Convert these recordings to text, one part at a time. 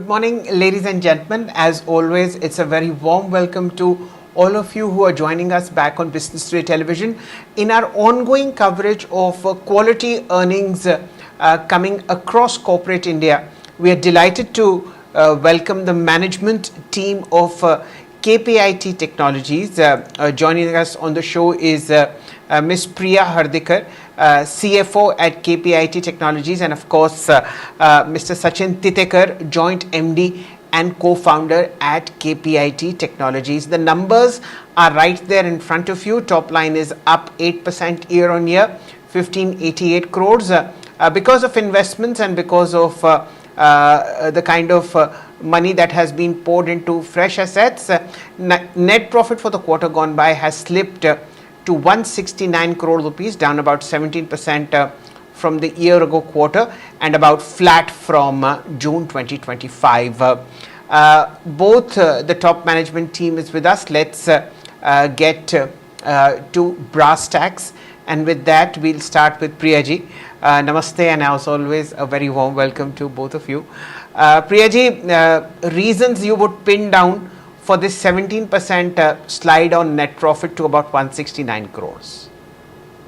Good morning, ladies and gentlemen. As always, it's a very warm welcome to all of you who are joining us back on Business Today Television in our ongoing coverage of quality earnings coming across corporate India. We are delighted to welcome the management team of KPIT Technologies. Joining us on the show is Ms. Priya Hardikar, CFO at KPIT Technologies, and of course Mr. Sachin Titekar, Joint MD and co-founder at KPIT Technologies. The numbers are right there in front of you. Top line is up 8% year on year, 1588 crores because of investments and because of the kind of money that has been poured into fresh assets. Net profit for the quarter gone by has slipped to 169 crore rupees, down about 17% from the year ago quarter and about flat from June 2025. Both the top management team is with us. Let's get to brass tacks, and with that we'll start with Priyaji. Namaste, and as always a very warm welcome to both of you. Priyaji, reasons you would pin down for this 17% slide on net profit to about 169 crores?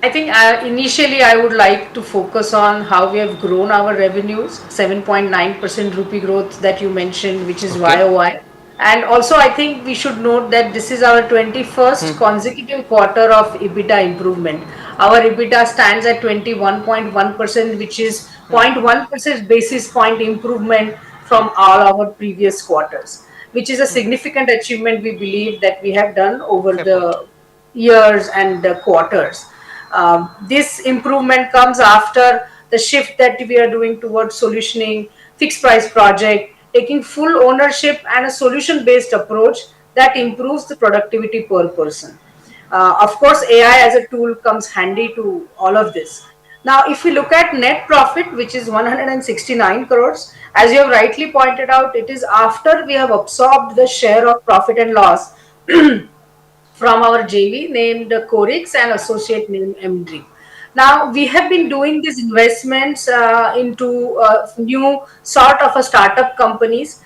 I think initially I would like to focus on how we have grown our revenues, 7.9% rupee growth that you mentioned, which is YOY. And also I think we should note that this is our 21st consecutive quarter of EBITDA improvement. Our EBITDA stands at 21.1%, which is 0.1% basis point improvement from all our previous quarters, which is a significant achievement we believe that we have done over the years and the quarters. This improvement comes after the shift that we are doing towards solutioning, fixed price project, taking full ownership and a solution based approach that improves the productivity per person. Of course, AI as a tool comes handy to all of this. Now, if we look at net profit, which is 169 crores, as you have rightly pointed out, it is after we have absorbed the share of profit and loss from our JV named Corix and associate named MD. Now, we have been doing these investments into new sort of a startup companies.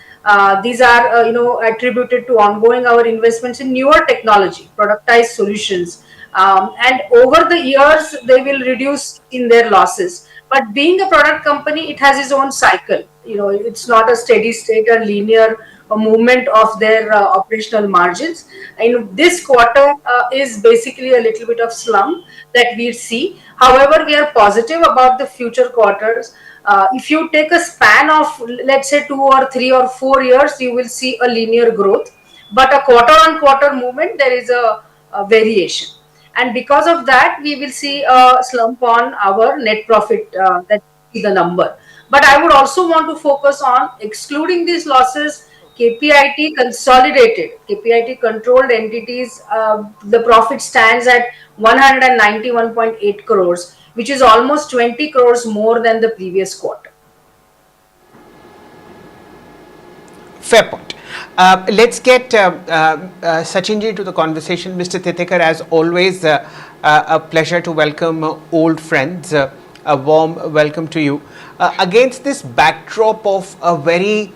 These are, attributed to ongoing our investments in newer technology, productized solutions. And over the years, they will reduce in their losses. But being a product company, it has its own cycle. It's not a steady state or linear movement of their operational margins. In this quarter is basically a little bit of slump that we see. However, we are positive about the future quarters. If you take a span of, let's say, 2 or 3 or 4 years, you will see a linear growth. But a quarter-on-quarter movement, there is a variation. And because of that, we will see a slump on our net profit, that is the number. But I would also want to focus on excluding these losses. KPIT consolidated, KPIT controlled entities, the profit stands at 191.8 crores, which is almost 20 crores more than the previous quarter. Fair point. Let's get Sachinji to the conversation. Mr. Titekar, as always, a pleasure to welcome old friends. A warm welcome to you. Against this backdrop of a very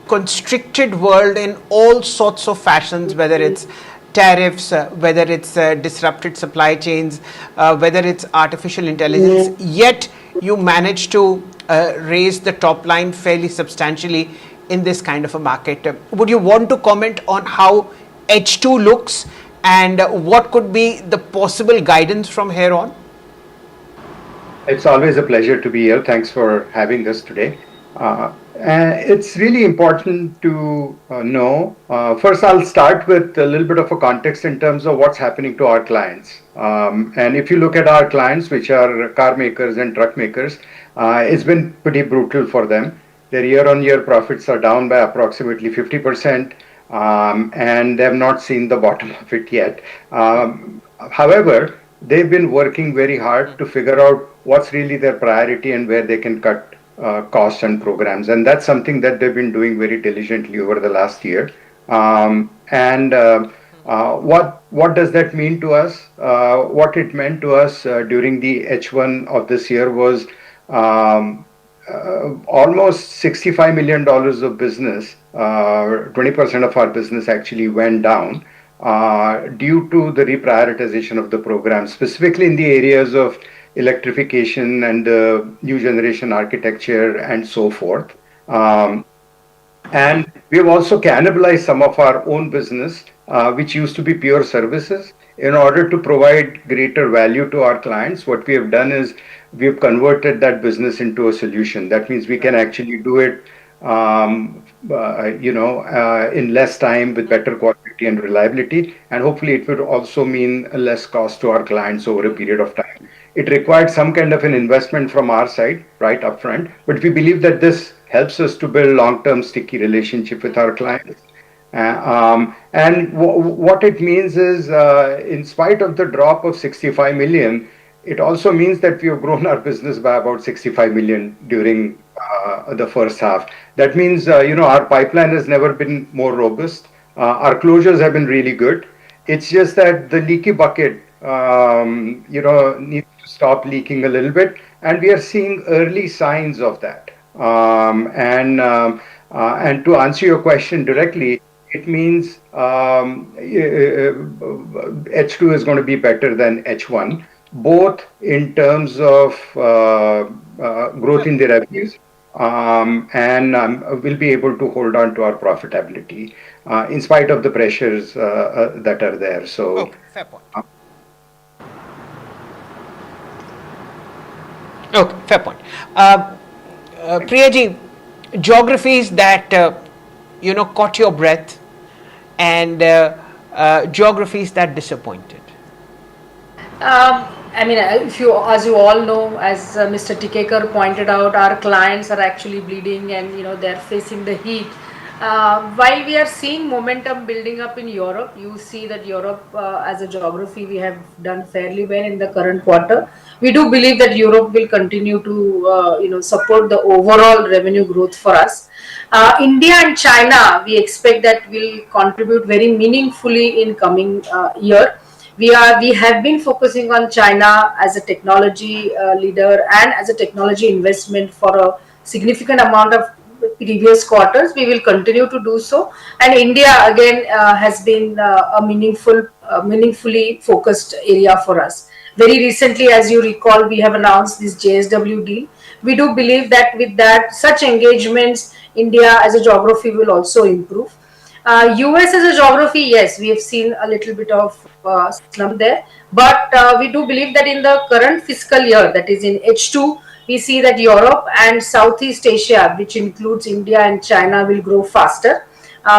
constricted world in all sorts of fashions, whether it's tariffs, whether it's disrupted supply chains, whether it's artificial intelligence, yet you manage to raise the top line fairly substantially in this kind of a market. Would you want to comment on how H2 looks and what could be the possible guidance from here on? It's always a pleasure to be here. Thanks for having us today. It's really important to know. First, I'll start with a little bit of a context in terms of what's happening to our clients. And if you look at our clients, which are car makers and truck makers, it's been pretty brutal for them. Their year-on-year profits are down by approximately 50%, and they have not seen the bottom of it yet. However, they've been working very hard to figure out what's really their priority and where they can cut costs and programs, and that's something that they've been doing very diligently over the last year. What does that mean to us? What it meant to us during the H1 of this year was almost $65 million of business, 20% of our business actually went down due to the reprioritization of the program, specifically in the areas of electrification and new generation architecture and so forth. Um, and we have also cannibalized some of our own business, which used to be pure services. In order to provide greater value to our clients, what we have done is we've converted that business into a solution. That means we can actually do it, in less time with better quality and reliability. And hopefully, it would also mean less cost to our clients over a period of time. It required some kind of an investment from our side, right upfront, but we believe that this helps us to build long-term sticky relationship with our clients. What it means is, in spite of the drop of 65 million, it also means that we have grown our business by about 65 million during the first half. That means, our pipeline has never been more robust. Our closures have been really good. It's just that the leaky bucket, needs to stop leaking a little bit, and we are seeing early signs of that. And to answer your question directly, it means H2 is going to be better than H1, both in terms of growth in the revenues, and we'll be able to hold on to our profitability in spite of the pressures that are there. So, Okay, fair point. Okay, fair point. Priyaji, geographies that caught your breath, and geographies that disappointed. If you, as you all know, as Mr. Tikekar pointed out, our clients are actually bleeding, and they're facing the heat. While we are seeing momentum building up in Europe, you see that Europe, as a geography, we have done fairly well in the current quarter. We do believe that Europe will continue to, support the overall revenue growth for us. India and China, we expect that will contribute very meaningfully in coming year. We have been focusing on China as a technology leader and as a technology investment for a significant amount of previous quarters. We will continue to do so, and India again has been meaningfully focused area for us. Very recently, as you recall, we have announced this JSW deal. We do believe that with that such engagements, India as a geography will also improve. US as a geography, yes, we have seen a little bit of slump there, but we do believe that in the current fiscal year, that is in H2, we see that Europe and Southeast Asia, which includes India and China, will grow faster.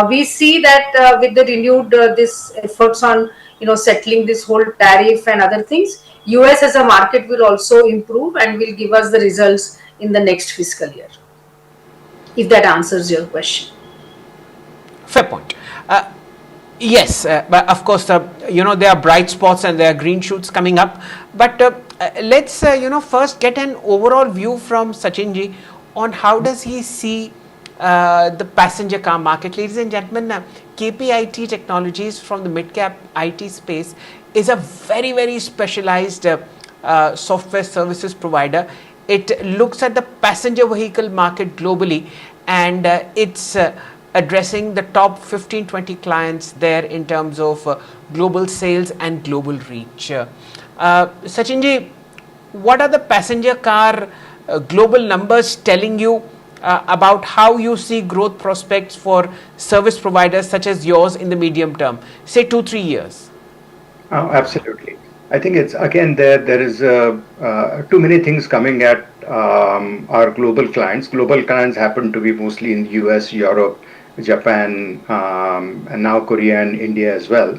We see that with the renewed this efforts on settling this whole tariff and other things, US as a market will also improve and will give us the results in the next fiscal year. If that answers your question. Fair point. Yes, but of course, there are bright spots and there are green shoots coming up. But let's, first get an overall view from Sachinji on how does he see the passenger car market. Ladies and gentlemen, KPIT Technologies from the mid-cap IT space is a very, very specialized software services provider. It looks at the passenger vehicle market globally, and it's addressing the top 15-20 clients there in terms of global sales and global reach. Sachinji, what are the passenger car global numbers telling you about how you see growth prospects for service providers such as yours in the medium term, say 2-3 years? Oh, absolutely. I think it's again there is too many things coming at our global clients. Global clients happen to be mostly in the US, Europe, Japan, and now Korea and India as well.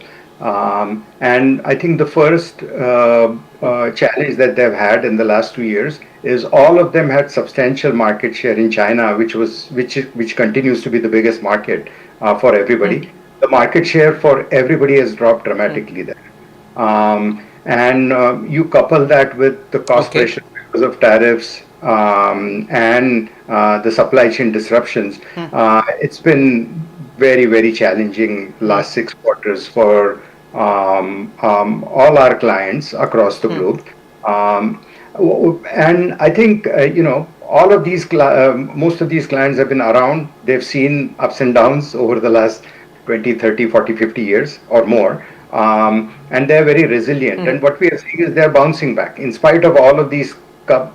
And I think the first challenge that they've had in the last 2 years is all of them had substantial market share in China, which continues to be the biggest market for everybody. The market share for everybody has dropped dramatically there. And you couple that with the cost pressure because of tariffs and the supply chain disruptions. It's been very, very challenging last 6 quarters for all our clients across the globe. And I think, all of these, most of these clients have been around. They've seen ups and downs over the last 20, 30, 40, 50 years or more. And they're very resilient. And what we are seeing is they're bouncing back in spite of all of these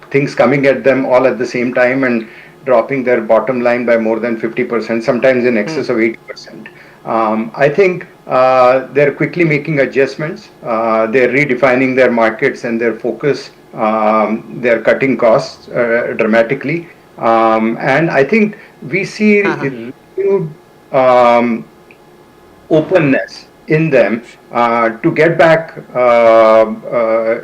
things coming at them all at the same time and dropping their bottom line by more than 50%, sometimes in excess of 80%. I think they're quickly making adjustments. They're redefining their markets and their focus. They're cutting costs dramatically. And I think we see renewed openness in them to get back,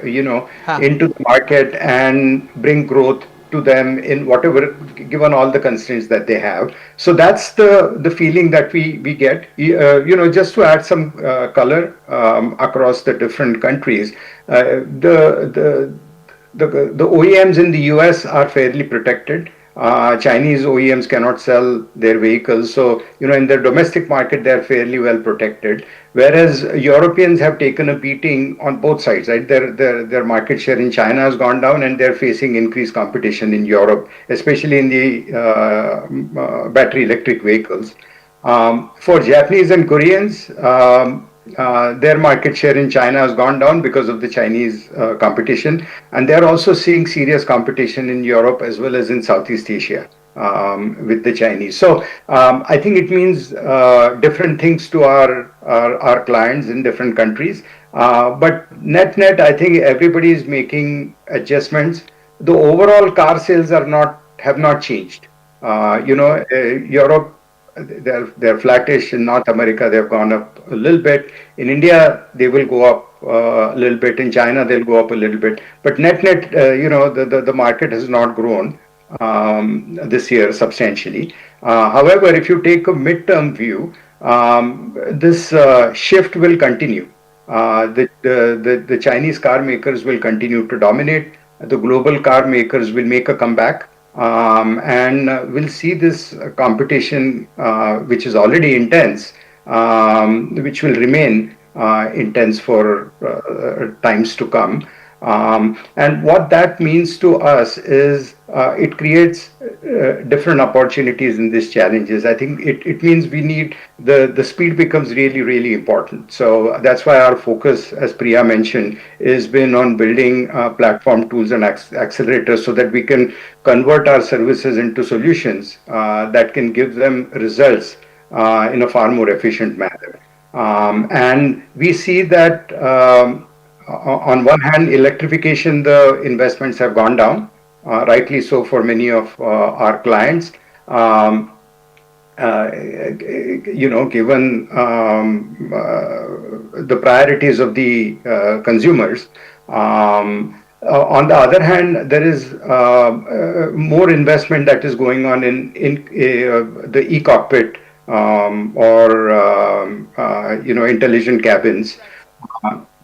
into the market and bring growth to them in whatever, given all the constraints that they have. So that's the feeling that we get. Just to add some color across the different countries, the OEMs in the US are fairly protected. Chinese OEMs cannot sell their vehicles, so in their domestic market they're fairly well protected. Whereas Europeans have taken a beating on both sides. Right, their market share in China has gone down, and they're facing increased competition in Europe, especially in the battery electric vehicles. For Japanese and Koreans, their market share in China has gone down because of the Chinese competition, and they're also seeing serious competition in Europe as well as in Southeast Asia with the Chinese. So I think it means different things to our clients in different countries. But net, I think everybody is making adjustments. The overall car sales have not changed. Europe, they're flattish. In North America, they've gone up a little bit. In India, they will go up a little bit. In China, they'll go up a little bit. But net, the market has not grown this year substantially. However, if you take a midterm view, this shift will continue. The Chinese car makers will continue to dominate. The global car makers will make a comeback. And we'll see this competition, which is already intense, which will remain intense for times to come. And what that means to us is it creates different opportunities in these challenges. I think it means we need the speed becomes really, really important. So that's why our focus, as Priya mentioned, has been on building platform tools and accelerators so that we can convert our services into solutions that can give them results in a far more efficient manner. And we see that on one hand, electrification, the investments have gone down, rightly so for many of our clients. Given the priorities of the consumers. On the other hand, there is more investment that is going on in the e-cockpit or intelligent cabins.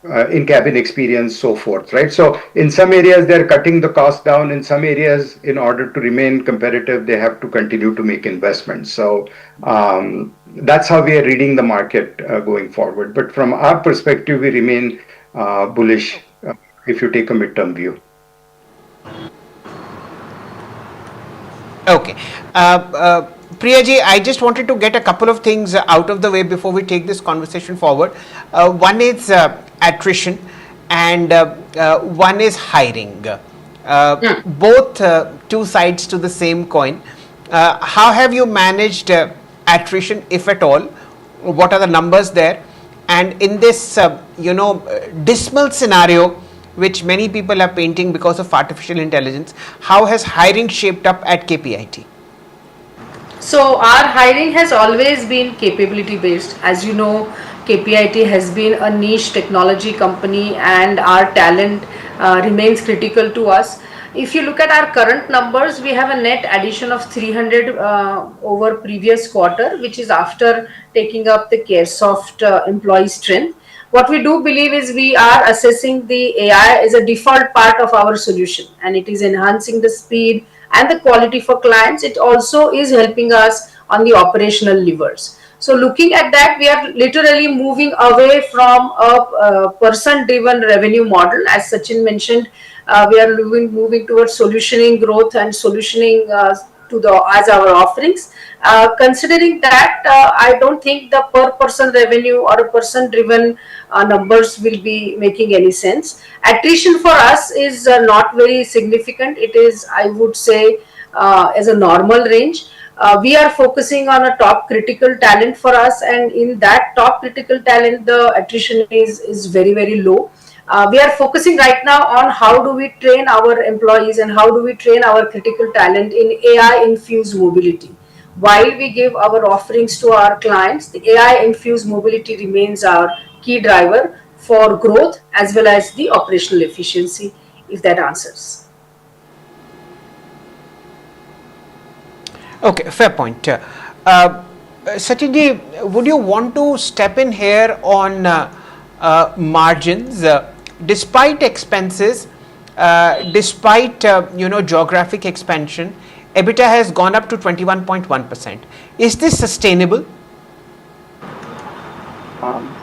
In-cabin experience, so forth, right? So in some areas, they're cutting the cost down. In some areas, in order to remain competitive, they have to continue to make investments. So that's how we are reading the market going forward. But from our perspective, we remain bullish if you take a midterm view. Okay. Priyaji, I just wanted to get a couple of things out of the way before we take this conversation forward. One is attrition and one is hiring. Both two sides to the same coin. How have you managed attrition, if at all? What are the numbers there? And in this, dismal scenario, which many people are painting because of artificial intelligence, how has hiring shaped up at KPIT? So our hiring has always been capability based. As you know, KPIT has been a niche technology company and our talent remains critical to us. If you look at our current numbers, we have a net addition of 300 over previous quarter, which is after taking up the CareSoft employee strength. What we do believe is we are assessing the AI as a default part of our solution, and it is enhancing the speed and the quality for clients. It also is helping us on the operational levers. So looking at that, we are literally moving away from a person-driven revenue model. As Sachin mentioned, we are moving towards solutioning growth and solutioning to the as our offerings. Considering that, I don't think the per person revenue or a person driven numbers will be making any sense. Attrition for us is not very significant. It is, I would say, as a normal range. We are focusing on a top critical talent for us, and in that top critical talent, the attrition is very very low. We are focusing right now on how do we train our employees and how do we train our critical talent in AI infused mobility. While we give our offerings to our clients, the AI infused mobility remains our key driver for growth as well as the operational efficiency, if that answers. Okay, fair point. Sachinji, would you want to step in here on margins? Despite expenses, despite geographic expansion, EBITDA has gone up to 21.1%. Is this sustainable?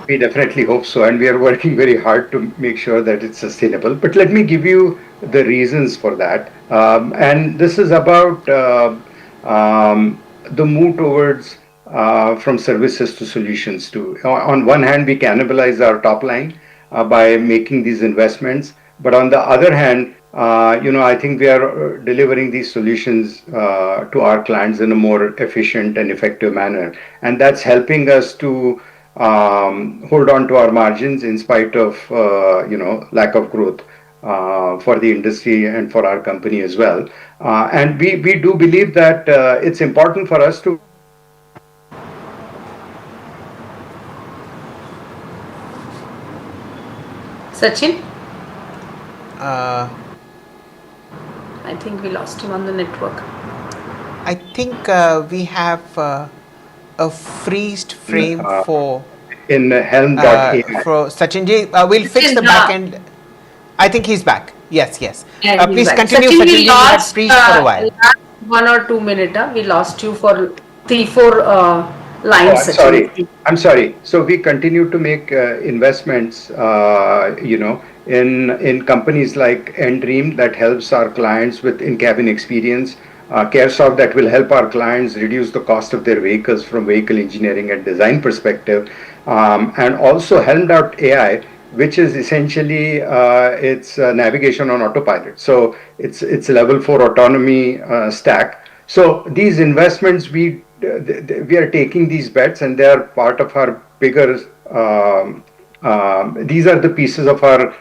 We definitely hope so, and we are working very hard to make sure that it's sustainable. But let me give you the reasons for that. And this is about the move towards from services to solutions too. On one hand, we cannibalize our top line by making these investments, but on the other hand, I think we are delivering these solutions to our clients in a more efficient and effective manner, and that's helping us to hold on to our margins in spite of lack of growth for the industry and for our company as well. And we do believe that it's important for us to. Sachin? I think we lost him on the network. I think we have a freezed frame for Helm.ai. for Sachinji. We'll fix the back end. I think he's back. Yes. Please back. continue, Sachin, Sachinji. You had freezed for a while. Last 1 or 2 minutes. We lost you for 3-4 lines. I'm sorry. So we continue to make investments, in companies like Endream that helps our clients with in-cabin experience, CareSoft that will help our clients reduce the cost of their vehicles from vehicle engineering and design perspective, and also Helm.ai, which is essentially it's navigation on autopilot. So it's a level 4 autonomy stack. So these investments, we are taking these bets, and they are part of our bigger. These are the pieces of our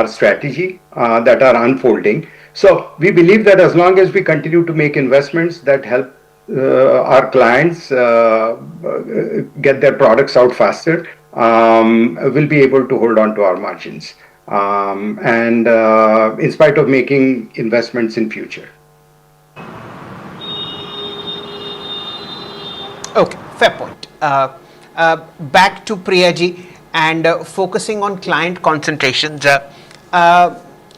strategy that are unfolding. So we believe that as long as we continue to make investments that help our clients get their products out faster, we'll be able to hold on to our margins, and in spite of making investments in future. Okay, fair point. Back to Priyaji and focusing on client concentrations.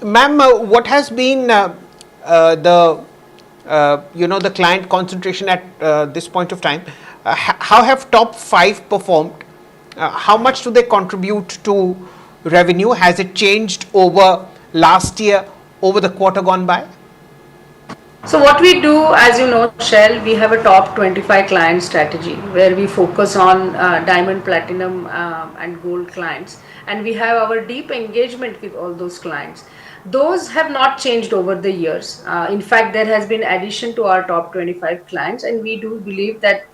Ma'am, what has been the client concentration at this point of time? How have top 5 performed? How much do they contribute to revenue? Has it changed over last year, over the quarter gone by? So what we do, as you know, Shell, we have a top 25 client strategy where we focus on diamond, platinum and gold clients, and we have our deep engagement with all those clients. Those have not changed over the years. In fact, there has been addition to our top 25 clients, and we do believe that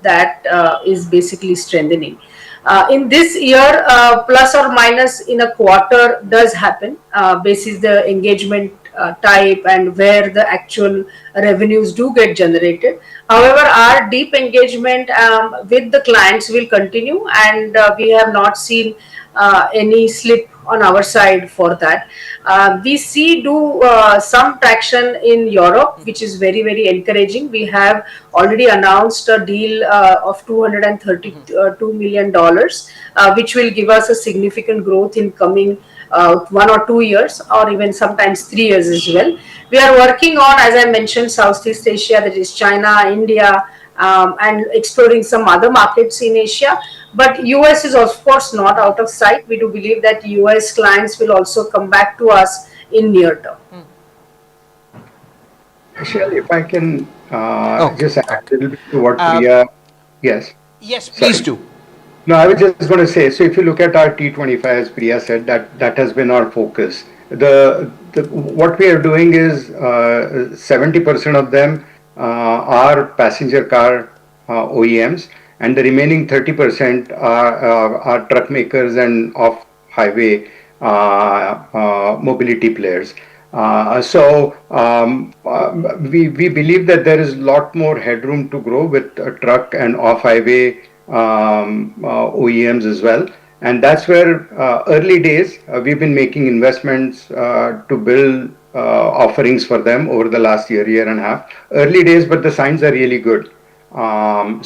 is basically strengthening. In this year, plus or minus in a quarter does happen, basis the engagement type and where the actual revenues do get generated. However, our deep engagement with the clients will continue, and we have not seen any slip on our side for that. We see some traction in Europe, which is very, very encouraging. We have already announced a deal of $232 million, which will give us a significant growth in coming 1 or 2 years, or even sometimes 3 years as well. We are working on, as I mentioned, Southeast Asia, that is China, India, and exploring some other markets in Asia. But US is of course not out of sight. We do believe that US clients will also come back to us in near term. Shall, if I can Okay. just add a Okay. little bit to what Uh, Priya, yes, yes, please sorry. do. No, I was just going to say, so if you look at our T25, as Priya said, that has been our focus. The what we are doing is 70% of them are passenger car OEMs, and the remaining 30% are truck makers and off-highway mobility players. We believe that there is a lot more headroom to grow with truck and off-highway OEMs as well. And that's where early days we've been making investments to build offerings for them over the last year and a half. Early days, but the signs are really good.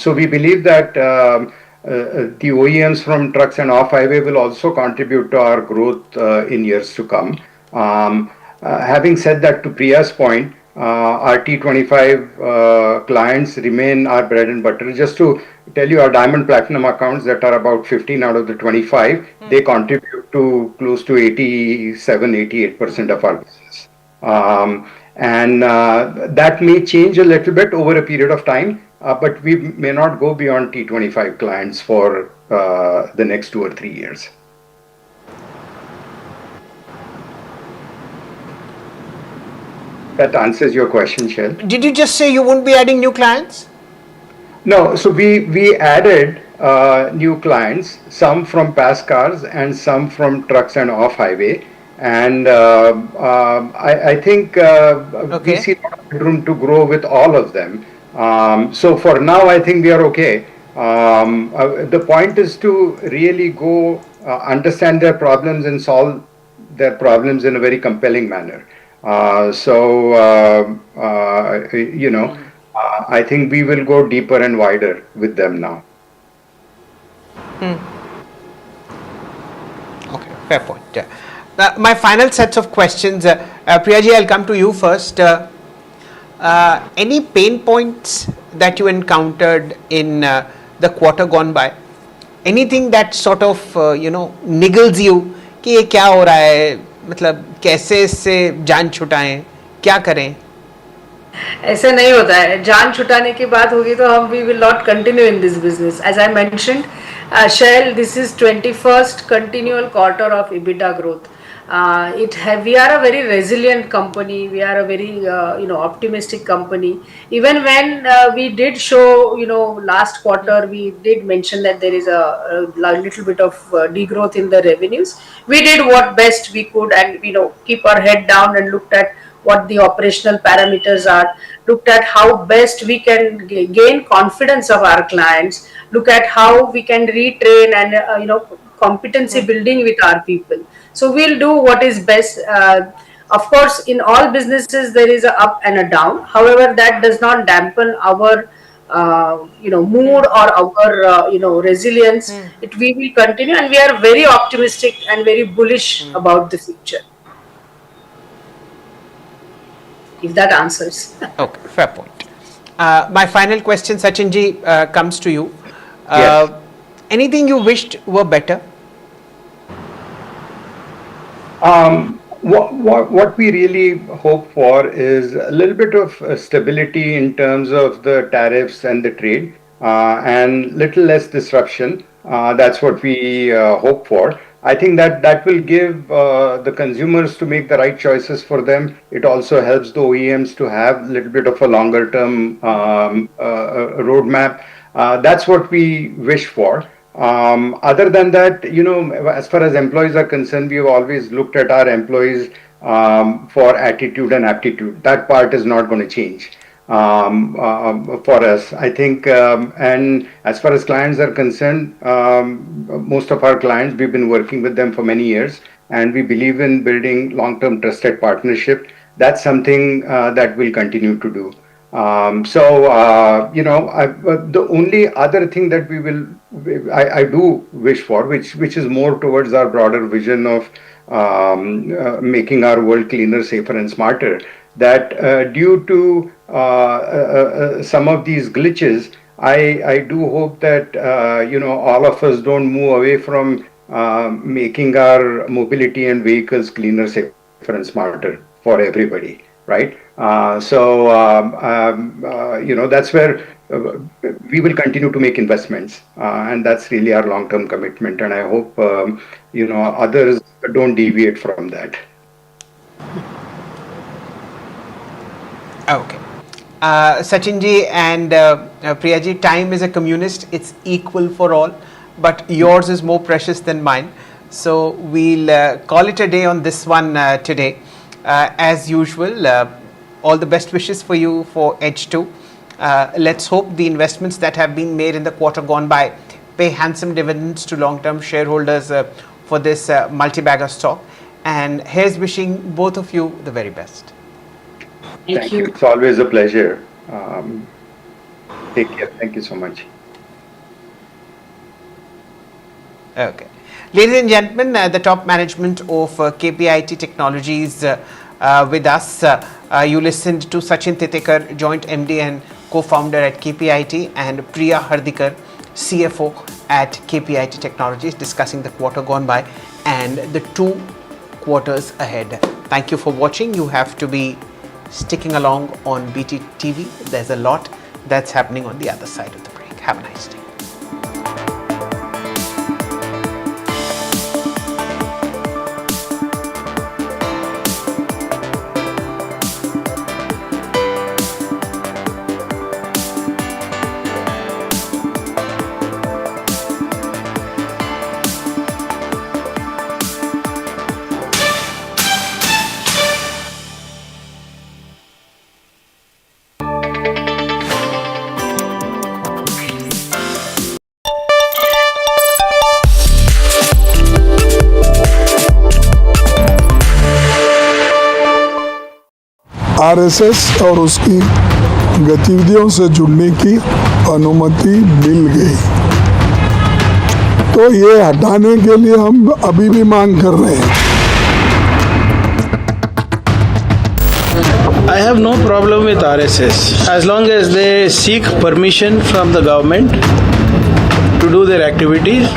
So we believe that the OEMs from trucks and off-highway will also contribute to our growth in years to come. Having said that, to Priya's point, our T25 clients remain our bread and butter. Just to tell you, our Diamond Platinum accounts that are about 15 out of the 25, they contribute to close to 87, 88% of our business. And that may change a little bit over a period of time, but we may not go beyond T25 clients for the next 2 or 3 years. That answers your question, Shell. Did you just say you won't be adding new clients? No, so we added new clients, some from pass cars and some from trucks and off highway. And I think we Okay. see a lot of room to grow with all of them. So for now, I think we are okay. The point is to really go understand their problems and solve their problems in a very compelling manner. You know, I think we will go deeper and wider with them now. Okay, fair point. My final sets of questions, Priyaji, I'll come to you first. Any pain points that you encountered in the quarter gone by? Anything that sort of niggles you कि ये क्या हो रहा है, मतलब कैसे इससे जान छुटाएं, क्या करें? ऐसे नहीं होता है. जान छुटाने की बात होगी तो हम we will not continue in this business. As I mentioned, Shell, this is 21st continual quarter of EBITDA growth. We are a very resilient company. We are a very optimistic company. Even when we did show, last quarter we did mention that there is a little bit of degrowth in the revenues. We did what best we could, and keep our head down and looked at what the operational parameters are, looked at how best we can gain confidence of our clients, look at how we can retrain and competency building with our people. So we'll do what is best. Of course, in all businesses there is a up and a down. However, that does not dampen our mood or our resilience. We will continue, and we are very optimistic and very bullish about the future. If that answers. Okay, fair point. My final question, Sachinji, comes to you. Yes. Anything you wished were better? What we really hope for is a little bit of stability in terms of the tariffs and the trade, and little less disruption. That's what we hope for. I think that will give the consumers to make the right choices for them. It also helps the OEMs to have a little bit of a longer term roadmap. That's what we wish for. Other than that, as far as employees are concerned, we have always looked at our employees for attitude and aptitude. That part is not going to change for us, I think. And as far as clients are concerned, most of our clients, we've been working with them for many years, and we believe in building long-term trusted partnership. That's something that we'll continue to do. The only other thing that I do wish for, which is more towards our broader vision of making our world cleaner, safer, and smarter, that due to some of these glitches, I do hope that all of us don't move away from making our mobility and vehicles cleaner, safer, and smarter for everybody, right? That's where we will continue to make investments, and that's really our long-term commitment. And I hope others don't deviate from that. Okay. Sachinji and Priyaji, time is a communist. It's equal for all, but yours is more precious than mine. So we'll call it a day on this one today. As usual, all the best wishes for you for H2. Let's hope the investments that have been made in the quarter gone by pay handsome dividends to long-term shareholders for this multi-bagger stock. And here's wishing both of you the very best. Thank you. It's always a pleasure. Take care. Thank you so much. Okay. Ladies and gentlemen, the top management of KPIT Technologies with us. You listened to Sachin Titekar, Joint MD and Co-founder at KPIT, and Priya Hardikar, CFO at KPIT Technologies, discussing the quarter gone by and the 2 quarters ahead. Thank you for watching. You have to be sticking along on BT TV. There's a lot that's happening on the other side of the break. Have a nice day. RSS और उसकी गतिविधियों से जुड़ने की अनुमति मिल गई, तो ये हटाने के लिए हम अभी भी मांग कर रहे हैं। I have no problem with RSS as long as they seek permission from the government to do their activities.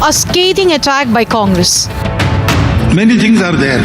A scathing attack by Congress. Many things are there.